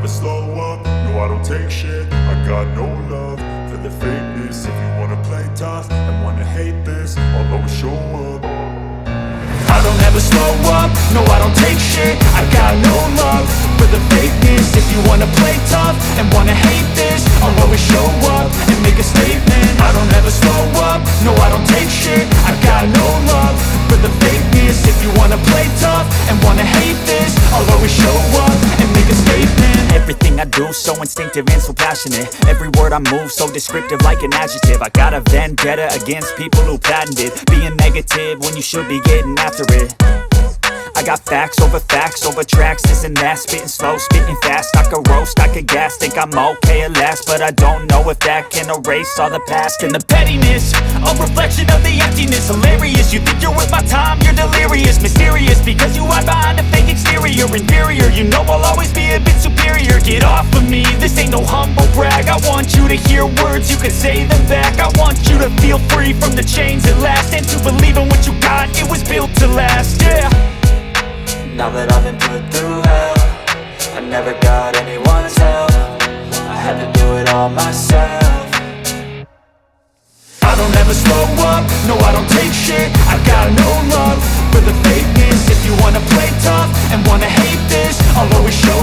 slow up, no I don't take shit. I got no love for the fakeness. If you wanna play tough and wanna hate this, I'll always show up. I don't ever slow up, no I don't take shit. I got no love for the fakeness. If you wanna play tough and wanna hate this, I'll always show up and make a statement. I don't ever slow up, no I don't take shit. I got no love for the fakeness. If you wanna play tough and wanna hate this, I'll always show up and make a statement. Everything I do so instinctive and so passionate. Every word I move so descriptive like an adjective. I got a vendetta against people who patented being negative when you should be getting after it. I got facts over tracks, this and that. Spitting slow, spitting fast, I could roast, I could gas. Think I'm okay at last, but I don't know if that can erase all the past. And the pettiness, a reflection of the emptiness. Hilarious, you think you're worth my time, you're delirious. Mysterious, because you hide behind a fake exterior. Inferior, you know I'll always be a bit superior. Get off of me, this ain't no humble brag. I want you to hear words, you can say them back. I want you to feel free from the chains at last, and to believe in what you got, it was built to last, yeah. Now that I've been put through hell, I never got anyone's help. I had to do it all myself. I don't ever slow up, no I don't take shit. I got no love for the fakeness. If you wanna play tough and wanna hate this, I'll always show